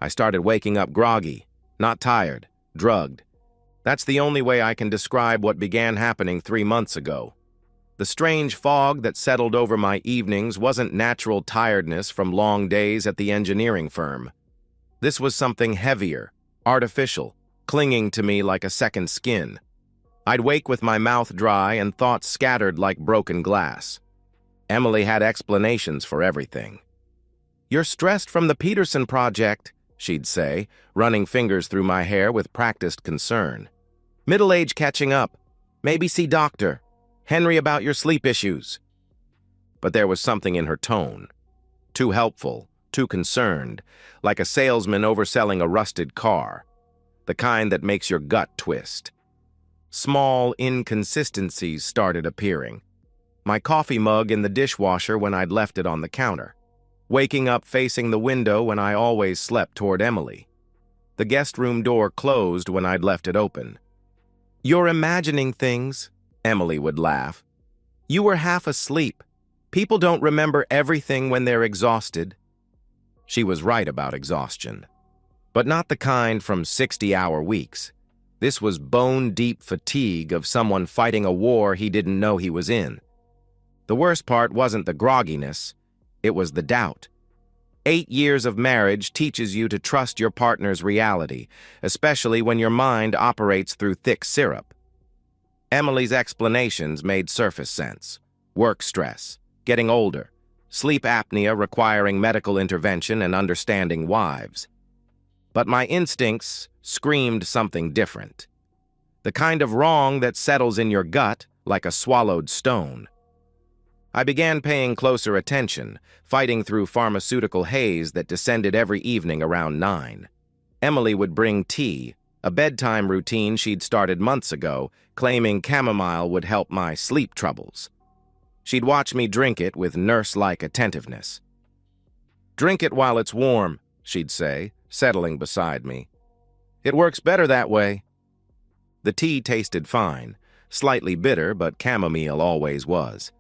I started waking up groggy, not tired, drugged. That's the only way I can describe what began happening 3 months ago. The strange fog that settled over my evenings wasn't natural tiredness from long days at the engineering firm. This was something heavier, artificial, clinging to me like a second skin. I'd wake with my mouth dry and thoughts scattered like broken glass. Emily had explanations for everything. "You're stressed from the Peterson project," she'd say, running fingers through my hair with practiced concern. "Middle age catching up. Maybe see doctor. Henry about your sleep issues." But there was something in her tone. Too helpful, too concerned, like a salesman overselling a rusted car. The kind that makes your gut twist. Small inconsistencies started appearing. My coffee mug in the dishwasher when I'd left it on the counter. Waking up facing the window when I always slept toward Emily. The guest room door closed when I'd left it open. "You're imagining things," Emily would laugh. "You were half asleep. People don't remember everything when they're exhausted." She was right about exhaustion. But not the kind from 60-hour weeks. This was bone-deep fatigue of someone fighting a war he didn't know he was in. The worst part wasn't the grogginess, it was the doubt. 8 years of marriage teaches you to trust your partner's reality, especially when your mind operates through thick syrup. Emily's explanations made surface sense. Work stress, getting older, sleep apnea requiring medical intervention and understanding wives. But my instincts screamed something different. The kind of wrong that settles in your gut like a swallowed stone. I began paying closer attention, fighting through pharmaceutical haze that descended every evening around 9. Emily would bring tea, a bedtime routine she'd started months ago, claiming chamomile would help my sleep troubles. She'd watch me drink it with nurse-like attentiveness. "Drink it while it's warm," she'd say, settling beside me. "It works better that way." The tea tasted fine, slightly bitter, but chamomile always was.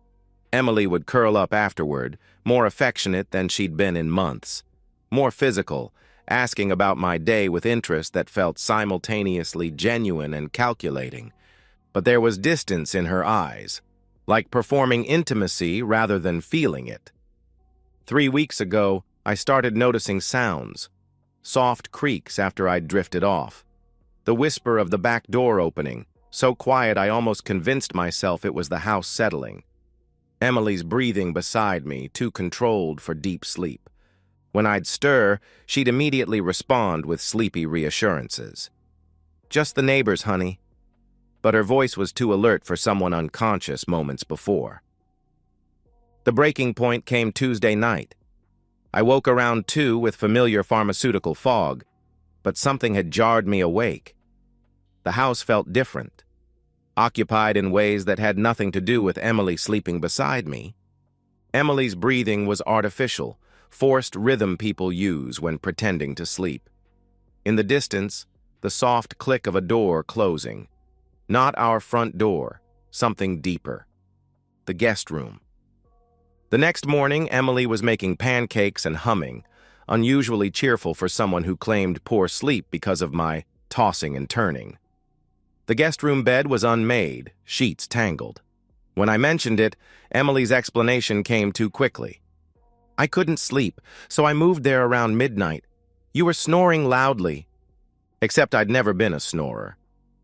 Emily would curl up afterward, more affectionate than she'd been in months, more physical, asking about my day with interest that felt simultaneously genuine and calculating. But there was distance in her eyes, like performing intimacy rather than feeling it. 3 weeks ago, I started noticing sounds, soft creaks after I'd drifted off. The whisper of the back door opening, so quiet I almost convinced myself it was the house settling. Emily's breathing beside me, too controlled for deep sleep. When I'd stir, she'd immediately respond with sleepy reassurances. "Just the neighbors, honey." But her voice was too alert for someone unconscious moments before. The breaking point came Tuesday night. I woke around 2 with familiar pharmaceutical fog, but something had jarred me awake. The house felt different, occupied in ways that had nothing to do with Emily sleeping beside me. Emily's breathing was artificial, forced rhythm people use when pretending to sleep. In the distance, the soft click of a door closing. Not our front door, something deeper. The guest room. The next morning, Emily was making pancakes and humming, unusually cheerful for someone who claimed poor sleep because of my tossing and turning. The guest room bed was unmade, sheets tangled. When I mentioned it, Emily's explanation came too quickly. "I couldn't sleep, so I moved there around midnight. You were snoring loudly." Except I'd never been a snorer,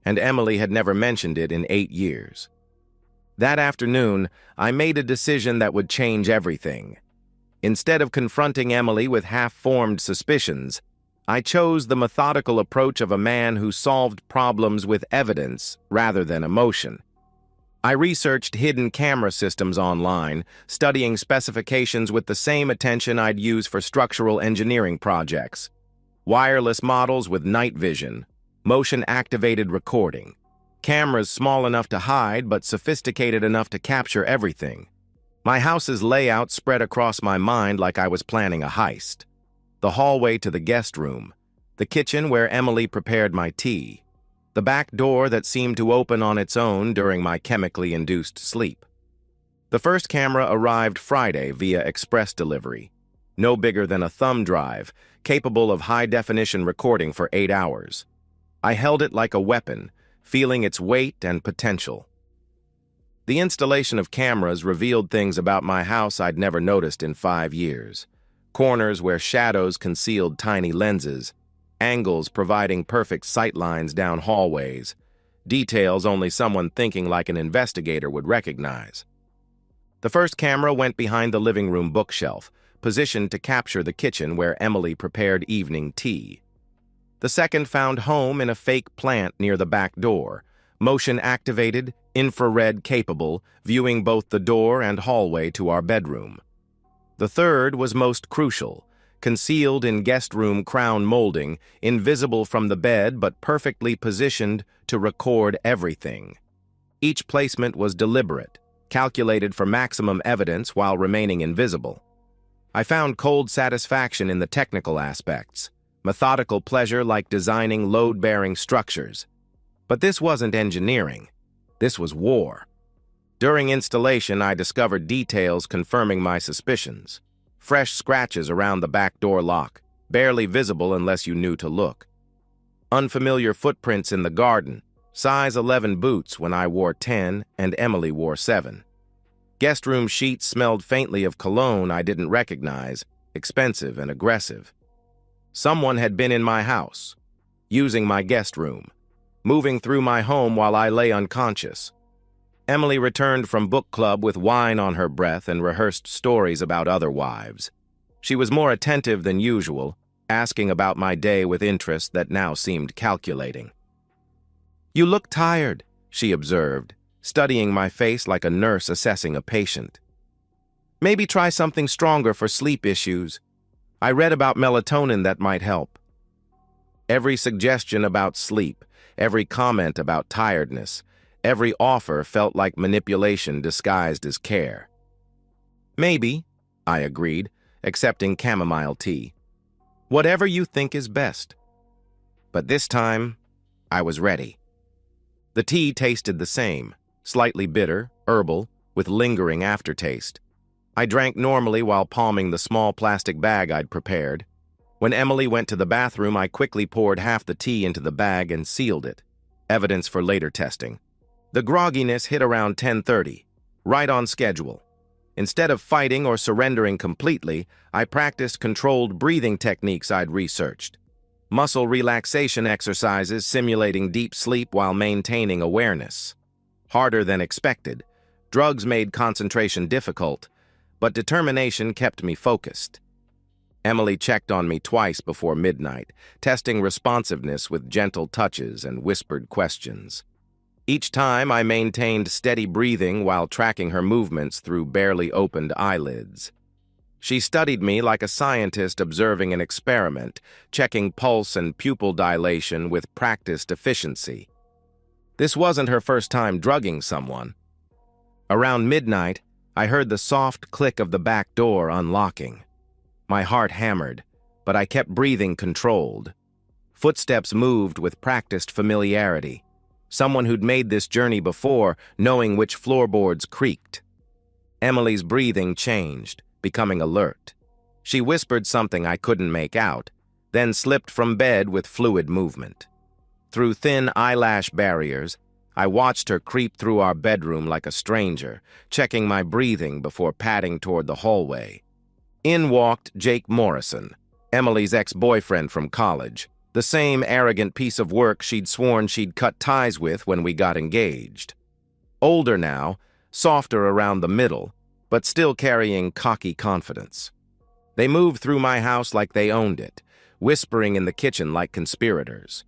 and Emily had never mentioned it in 8 years. That afternoon, I made a decision that would change everything. Instead of confronting Emily with half-formed suspicions, I chose the methodical approach of a man who solved problems with evidence rather than emotion. I researched hidden camera systems online, studying specifications with the same attention I'd use for structural engineering projects. Wireless models with night vision, motion-activated recording, cameras small enough to hide but sophisticated enough to capture everything. My house's layout spread across my mind like I was planning a heist. The hallway to the guest room, the kitchen where Emily prepared my tea, the back door that seemed to open on its own during my chemically induced sleep. The first camera arrived Friday via express delivery, no bigger than a thumb drive, capable of high-definition recording for 8 hours. I held it like a weapon, feeling its weight and potential. The installation of cameras revealed things about my house I'd never noticed in 5 years. Corners where shadows concealed tiny lenses, angles providing perfect sight lines down hallways, details only someone thinking like an investigator would recognize. The first camera went behind the living room bookshelf, positioned to capture the kitchen where Emily prepared evening tea. The second found home in a fake plant near the back door, motion-activated, infrared-capable, viewing both the door and hallway to our bedroom. The third was most crucial, concealed in guest room crown molding, invisible from the bed but perfectly positioned to record everything. Each placement was deliberate, calculated for maximum evidence while remaining invisible. I found cold satisfaction in the technical aspects, methodical pleasure like designing load-bearing structures. But this wasn't engineering. This was war. During installation, I discovered details confirming my suspicions. Fresh scratches around the back door lock, barely visible unless you knew to look. Unfamiliar footprints in the garden, size 11 boots when I wore 10 and Emily wore 7. Guest room sheets smelled faintly of cologne I didn't recognize, expensive and aggressive. Someone had been in my house, using my guest room, moving through my home while I lay unconscious. Emily returned from book club with wine on her breath and rehearsed stories about other wives. She was more attentive than usual, asking about my day with interest that now seemed calculating. "You look tired," she observed, studying my face like a nurse assessing a patient. "Maybe try something stronger for sleep issues. I read about melatonin that might help." Every suggestion about sleep, every comment about tiredness, every offer felt like manipulation disguised as care. "Maybe," I agreed, accepting chamomile tea. "Whatever you think is best." But this time, I was ready. The tea tasted the same, slightly bitter, herbal, with lingering aftertaste. I drank normally while palming the small plastic bag I'd prepared. When Emily went to the bathroom, I quickly poured half the tea into the bag and sealed it, evidence for later testing. The grogginess hit around 10:30, right on schedule. Instead of fighting or surrendering completely, I practiced controlled breathing techniques I'd researched. Muscle relaxation exercises simulating deep sleep while maintaining awareness. Harder than expected. Drugs made concentration difficult, but determination kept me focused. Emily checked on me twice before midnight, testing responsiveness with gentle touches and whispered questions. Each time, I maintained steady breathing while tracking her movements through barely opened eyelids. She studied me like a scientist observing an experiment, checking pulse and pupil dilation with practiced efficiency. This wasn't her first time drugging someone. Around midnight, I heard the soft click of the back door unlocking. My heart hammered, but I kept breathing controlled. Footsteps moved with practiced familiarity. Someone who'd made this journey before, knowing which floorboards creaked. Emily's breathing changed, becoming alert. She whispered something I couldn't make out, then slipped from bed with fluid movement. Through thin eyelash barriers, I watched her creep through our bedroom like a stranger, checking my breathing before padding toward the hallway. In walked Jake Morrison, Emily's ex-boyfriend from college, the same arrogant piece of work she'd sworn she'd cut ties with when we got engaged. Older now, softer around the middle, but still carrying cocky confidence. They moved through my house like they owned it, whispering in the kitchen like conspirators.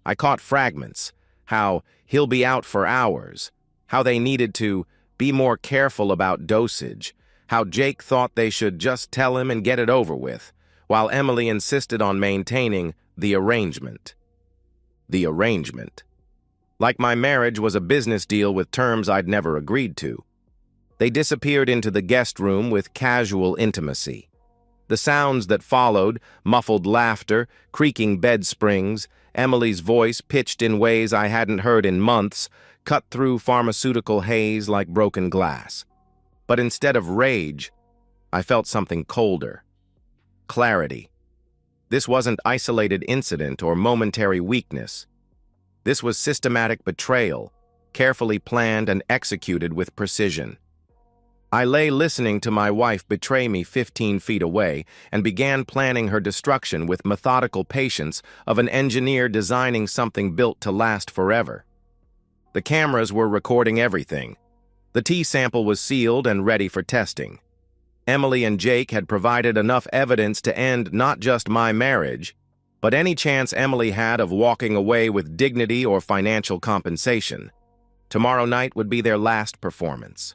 I caught fragments, how he'll be out for hours, how they needed to be more careful about dosage, how Jake thought they should just tell him and get it over with, while Emily insisted on maintaining the arrangement. The arrangement. Like my marriage was a business deal with terms I'd never agreed to. They disappeared into the guest room with casual intimacy. The sounds that followed, muffled laughter, creaking bed springs, Emily's voice pitched in ways I hadn't heard in months, cut through pharmaceutical haze like broken glass. But instead of rage, I felt something colder. Clarity. This wasn't isolated incident or momentary weakness. This was systematic betrayal, carefully planned and executed with precision. I lay listening to my wife betray me 15 feet away and began planning her destruction with methodical patience of an engineer designing something built to last forever. The cameras were recording everything. The tea sample was sealed and ready for testing. Emily and Jake had provided enough evidence to end not just my marriage, but any chance Emily had of walking away with dignity or financial compensation. Tomorrow night would be their last performance.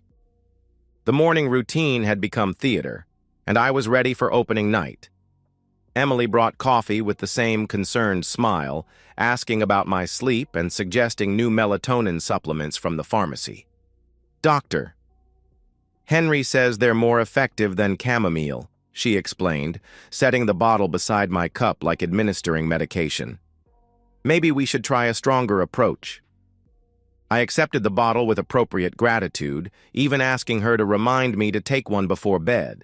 The morning routine had become theater, and I was ready for opening night. Emily brought coffee with the same concerned smile, asking about my sleep and suggesting new melatonin supplements from the pharmacy. "Doctor, Henry says they're more effective than chamomile," she explained, setting the bottle beside my cup like administering medication. "Maybe we should try a stronger approach." I accepted the bottle with appropriate gratitude, even asking her to remind me to take one before bed.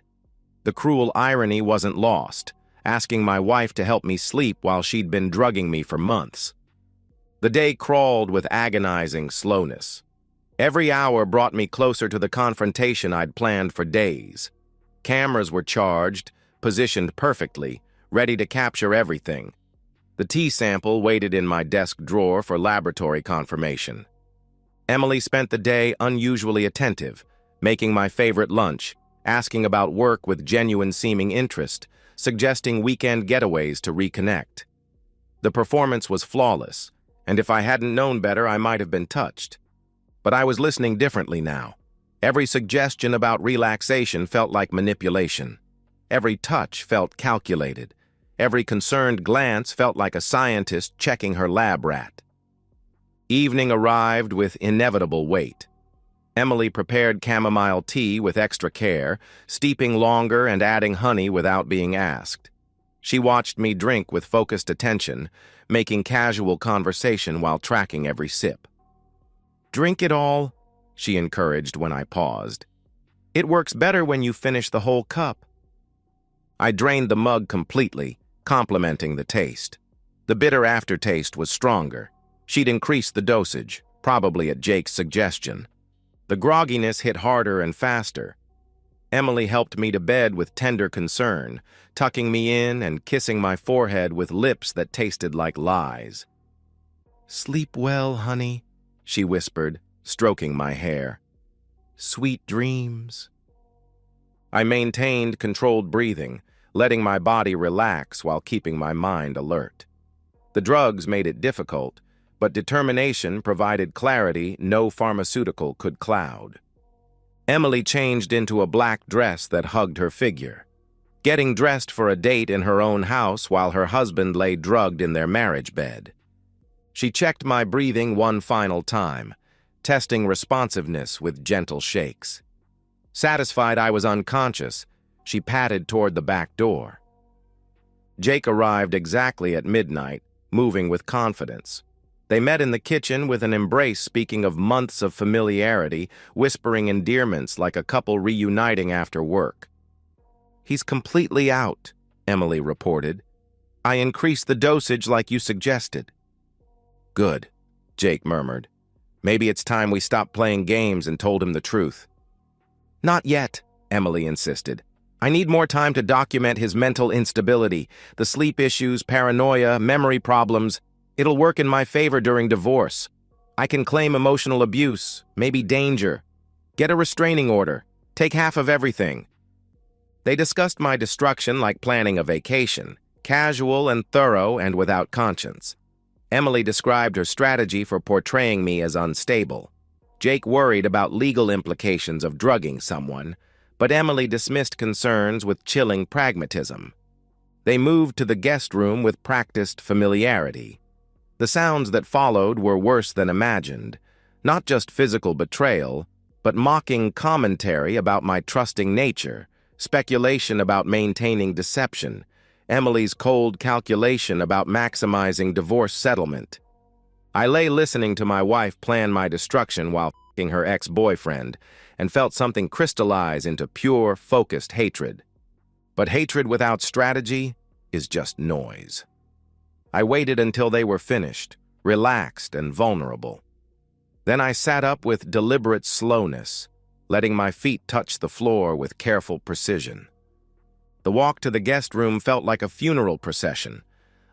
The cruel irony wasn't lost, asking my wife to help me sleep while she'd been drugging me for months. The day crawled with agonizing slowness. Every hour brought me closer to the confrontation I'd planned for days. Cameras were charged, positioned perfectly, ready to capture everything. The tea sample waited in my desk drawer for laboratory confirmation. Emily spent the day unusually attentive, making my favorite lunch, asking about work with genuine-seeming interest, suggesting weekend getaways to reconnect. The performance was flawless, and if I hadn't known better, I might have been touched. But I was listening differently now. Every suggestion about relaxation felt like manipulation. Every touch felt calculated. Every concerned glance felt like a scientist checking her lab rat. Evening arrived with inevitable weight. Emily prepared chamomile tea with extra care, steeping longer and adding honey without being asked. She watched me drink with focused attention, making casual conversation while tracking every sip. "Drink it all," she encouraged when I paused. "It works better when you finish the whole cup." I drained the mug completely, complimenting the taste. The bitter aftertaste was stronger. She'd increased the dosage, probably at Jake's suggestion. The grogginess hit harder and faster. Emily helped me to bed with tender concern, tucking me in and kissing my forehead with lips that tasted like lies. "Sleep well, honey," she whispered, stroking my hair. "Sweet dreams." I maintained controlled breathing, letting my body relax while keeping my mind alert. The drugs made it difficult, but determination provided clarity no pharmaceutical could cloud. Emily changed into a black dress that hugged her figure, getting dressed for a date in her own house while her husband lay drugged in their marriage bed. She checked my breathing one final time, testing responsiveness with gentle shakes. Satisfied I was unconscious, she padded toward the back door. Jake arrived exactly at midnight, moving with confidence. They met in the kitchen with an embrace speaking of months of familiarity, whispering endearments like a couple reuniting after work. "He's completely out," Emily reported. "I increased the dosage like you suggested." "Good," Jake murmured. "Maybe it's time we stopped playing games and told him the truth." "Not yet," Emily insisted. "I need more time to document his mental instability, the sleep issues, paranoia, memory problems. It'll work in my favor during divorce. I can claim emotional abuse, maybe danger. Get a restraining order. Take half of everything." They discussed my destruction like planning a vacation, casual and thorough and without conscience. Emily described her strategy for portraying me as unstable. Jake worried about legal implications of drugging someone, but Emily dismissed concerns with chilling pragmatism. They moved to the guest room with practiced familiarity. The sounds that followed were worse than imagined, not just physical betrayal, but mocking commentary about my trusting nature, speculation about maintaining deception, Emily's cold calculation about maximizing divorce settlement. I lay listening to my wife plan my destruction while f***ing her ex-boyfriend, and felt something crystallize into pure, focused hatred. But hatred without strategy is just noise. I waited until they were finished, relaxed and vulnerable. Then I sat up with deliberate slowness, letting my feet touch the floor with careful precision. The walk to the guest room felt like a funeral procession.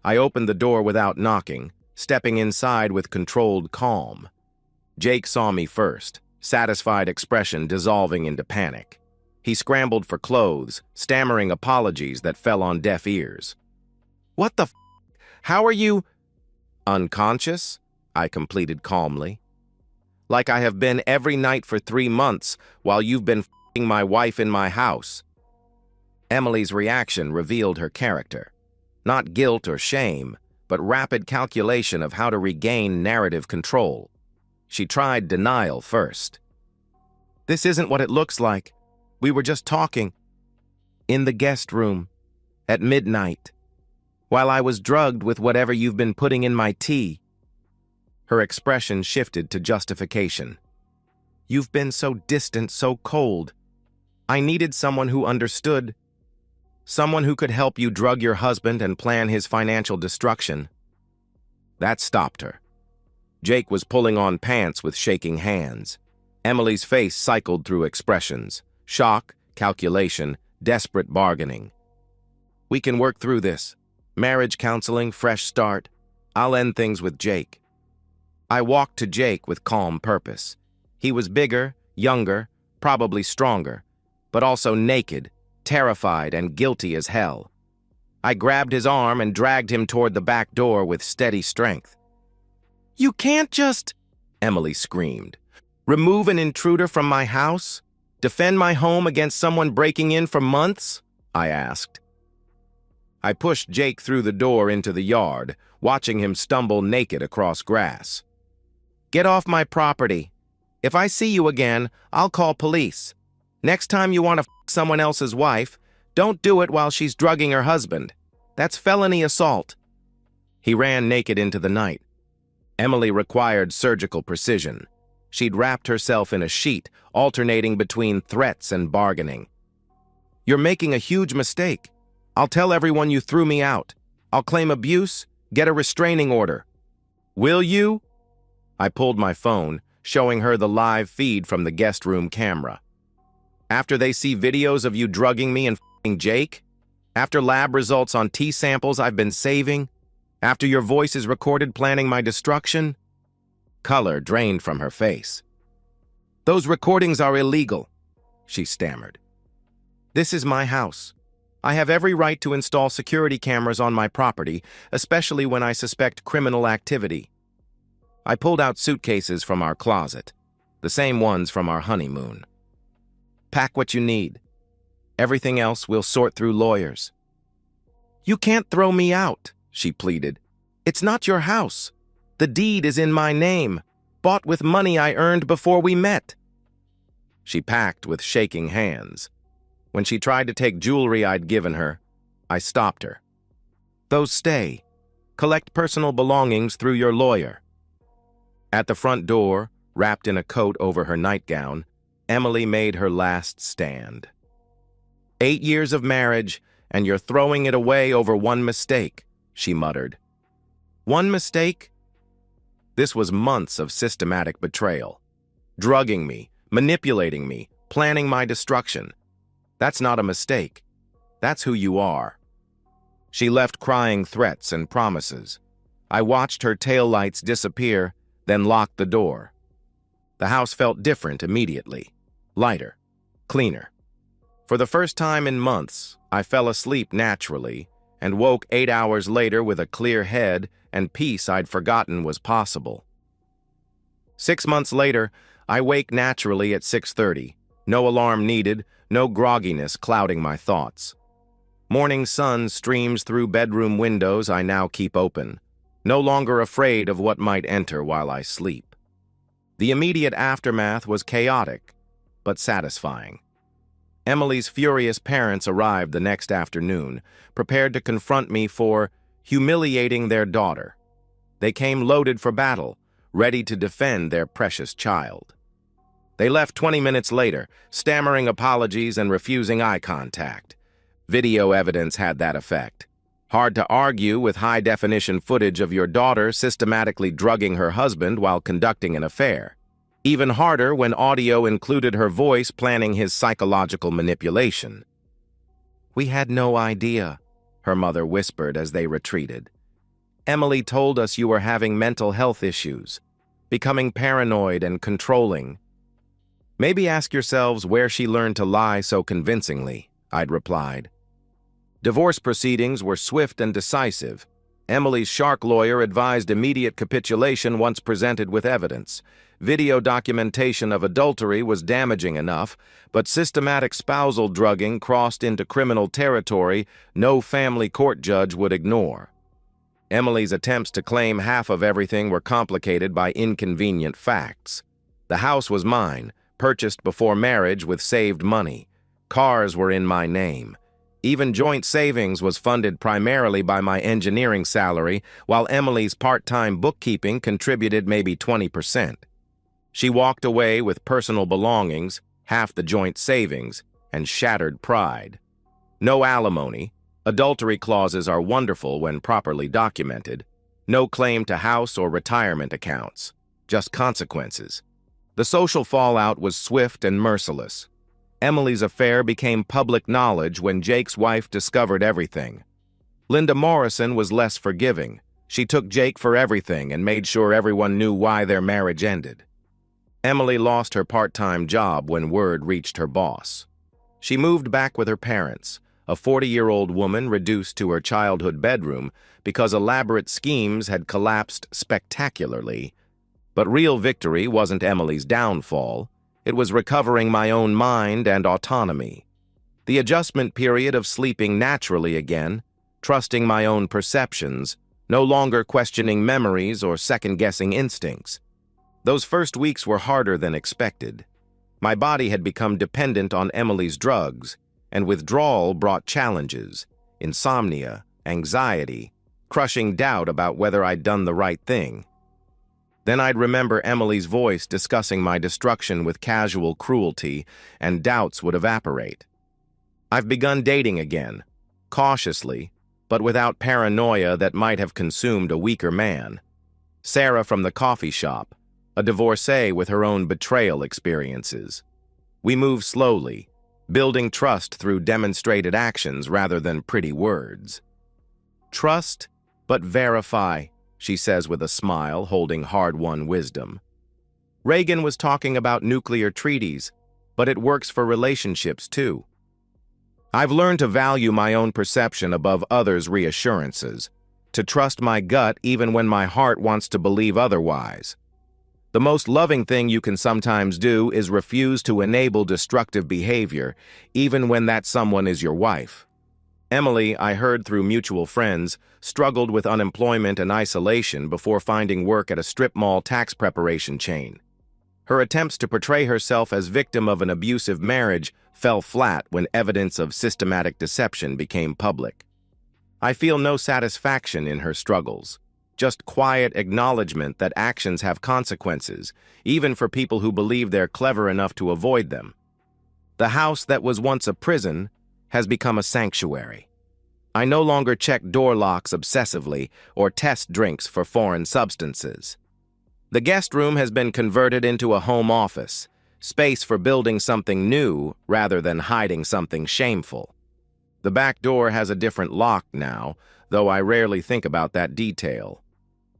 I opened the door without knocking, stepping inside with controlled calm. Jake saw me first, satisfied expression dissolving into panic. He scrambled for clothes, stammering apologies that fell on deaf ears. "What the f***? How are you?" "Unconscious?" I completed calmly. "Like I have been every night for 3 months while you've been f***ing my wife in my house." Emily's reaction revealed her character. Not guilt or shame, but rapid calculation of how to regain narrative control. She tried denial first. "This isn't what it looks like. We were just talking. In the guest room. At midnight. While I was drugged with whatever you've been putting in my tea." Her expression shifted to justification. "You've been so distant, so cold. I needed someone who understood. Someone who could help you drug your husband and plan his financial destruction." That stopped her. Jake was pulling on pants with shaking hands. Emily's face cycled through expressions: shock, calculation, desperate bargaining. "We can work through this. Marriage counseling, fresh start. I'll end things with Jake." I walked to Jake with calm purpose. He was bigger, younger, probably stronger, but also naked, terrified, and guilty as hell. I grabbed his arm and dragged him toward the back door with steady strength. "You can't just," Emily screamed, "remove an intruder from my house? Defend my home against someone breaking in for months?" I asked. I pushed Jake through the door into the yard, watching him stumble naked across grass. "Get off my property. If I see you again, I'll call police. Next time you want to f*** someone else's wife, don't do it while she's drugging her husband. That's felony assault." He ran naked into the night. Emily required surgical precision. She'd wrapped herself in a sheet, alternating between threats and bargaining. "You're making a huge mistake. I'll tell everyone you threw me out. I'll claim abuse, get a restraining order." "Will you?" I pulled my phone, showing her the live feed from the guest room camera. "After they see videos of you drugging me and f***ing Jake? After lab results on T samples I've been saving? After your voice is recorded planning my destruction?" Color drained from her face. "Those recordings are illegal," she stammered. "This is my house. I have every right to install security cameras on my property, especially when I suspect criminal activity." I pulled out suitcases from our closet, the same ones from our honeymoon. "Pack what you need. Everything else we'll sort through lawyers." "You can't throw me out," she pleaded. "It's not your house. The deed is in my name, bought with money I earned before we met." She packed with shaking hands. When she tried to take jewelry I'd given her, I stopped her. "Those stay. Collect personal belongings through your lawyer." At the front door, wrapped in a coat over her nightgown, Emily made her last stand. 8 years of marriage, and you're throwing it away over one mistake," she muttered. "One mistake?" This was months of systematic betrayal. Drugging me, manipulating me, planning my destruction. That's not a mistake. That's who you are. She left crying threats and promises. I watched her taillights disappear, then locked the door. The house felt different immediately. Lighter, cleaner. For the first time in months, I fell asleep naturally and woke 8 hours later with a clear head and peace I'd forgotten was possible. 6 months later, I wake naturally at 6:30. No alarm needed, no grogginess clouding my thoughts. Morning sun streams through bedroom windows I now keep open, no longer afraid of what might enter while I sleep. The immediate aftermath was chaotic, but satisfying. Emily's furious parents arrived the next afternoon, prepared to confront me for humiliating their daughter. They came loaded for battle, ready to defend their precious child. They left 20 minutes later, stammering apologies and refusing eye contact. Video evidence had that effect. Hard to argue with high-definition footage of your daughter systematically drugging her husband while conducting an affair. Even harder when audio included her voice planning his psychological manipulation. "We had no idea," her mother whispered as they retreated. "Emily told us you were having mental health issues, becoming paranoid and controlling." "Maybe ask yourselves where she learned to lie so convincingly," I'd replied. Divorce proceedings were swift and decisive. Emily's shark lawyer advised immediate capitulation once presented with evidence. Video documentation of adultery was damaging enough, but systematic spousal drugging crossed into criminal territory no family court judge would ignore. Emily's attempts to claim half of everything were complicated by inconvenient facts. The house was mine, purchased before marriage with saved money. Cars were in my name. Even joint savings was funded primarily by my engineering salary, while Emily's part-time bookkeeping contributed maybe 20%. She walked away with personal belongings, half the joint savings, and shattered pride. No alimony. Adultery clauses are wonderful when properly documented. No claim to house or retirement accounts. Just consequences. The social fallout was swift and merciless. Emily's affair became public knowledge when Jake's wife discovered everything. Linda Morrison was less forgiving. She took Jake for everything and made sure everyone knew why their marriage ended. Emily lost her part-time job when word reached her boss. She moved back with her parents, a 40-year-old woman reduced to her childhood bedroom because elaborate schemes had collapsed spectacularly. But real victory wasn't Emily's downfall. It was recovering my own mind and autonomy. The adjustment period of sleeping naturally again, trusting my own perceptions, no longer questioning memories or second-guessing instincts. Those first weeks were harder than expected. My body had become dependent on Emily's drugs, and withdrawal brought challenges, insomnia, anxiety, crushing doubt about whether I'd done the right thing. Then I'd remember Emily's voice discussing my destruction with casual cruelty, and doubts would evaporate. I've begun dating again, cautiously, but without paranoia that might have consumed a weaker man. Sarah from the coffee shop, a divorcee with her own betrayal experiences. We move slowly, building trust through demonstrated actions rather than pretty words. Trust, but verify, she says with a smile, holding hard-won wisdom. Reagan was talking about nuclear treaties, but it works for relationships too. I've learned to value my own perception above others' reassurances, to trust my gut even when my heart wants to believe otherwise. The most loving thing you can sometimes do is refuse to enable destructive behavior, even when that someone is your wife. Emily, I heard through mutual friends, struggled with unemployment and isolation before finding work at a strip mall tax preparation chain. Her attempts to portray herself as victim of an abusive marriage fell flat when evidence of systematic deception became public. I feel no satisfaction in her struggles, just quiet acknowledgement that actions have consequences, even for people who believe they're clever enough to avoid them. The house that was once a prison has become a sanctuary. I no longer check door locks obsessively or test drinks for foreign substances. The guest room has been converted into a home office, space for building something new rather than hiding something shameful. The back door has a different lock now, though I rarely think about that detail.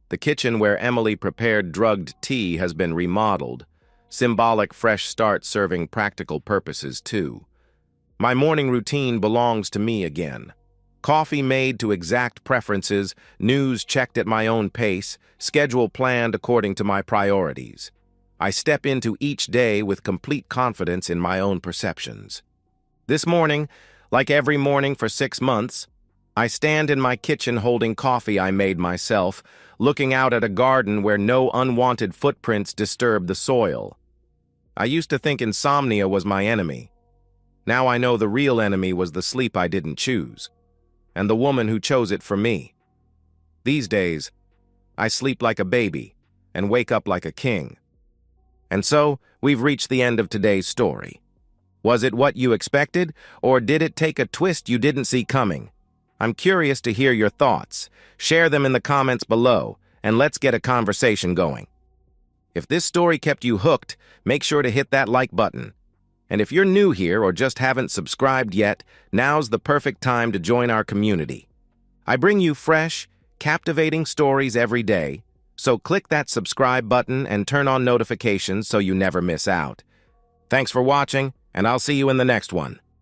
The kitchen where Emily prepared drugged tea has been remodeled, symbolic fresh start serving practical purposes too. My morning routine belongs to me again. Coffee made to exact preferences, news checked at my own pace, schedule planned according to my priorities. I step into each day with complete confidence in my own perceptions. This morning, like every morning for 6 months, I stand in my kitchen holding coffee I made myself, looking out at a garden where no unwanted footprints disturb the soil. I used to think insomnia was my enemy. Now I know the real enemy was the sleep I didn't choose, and the woman who chose it for me. These days, I sleep like a baby and wake up like a king. And so, we've reached the end of today's story. Was it what you expected, or did it take a twist you didn't see coming? I'm curious to hear your thoughts. Share them in the comments below, and let's get a conversation going. If this story kept you hooked, make sure to hit that like button. And if you're new here or just haven't subscribed yet, now's the perfect time to join our community. I bring you fresh, captivating stories every day, so click that subscribe button and turn on notifications so you never miss out. Thanks for watching, and I'll see you in the next one.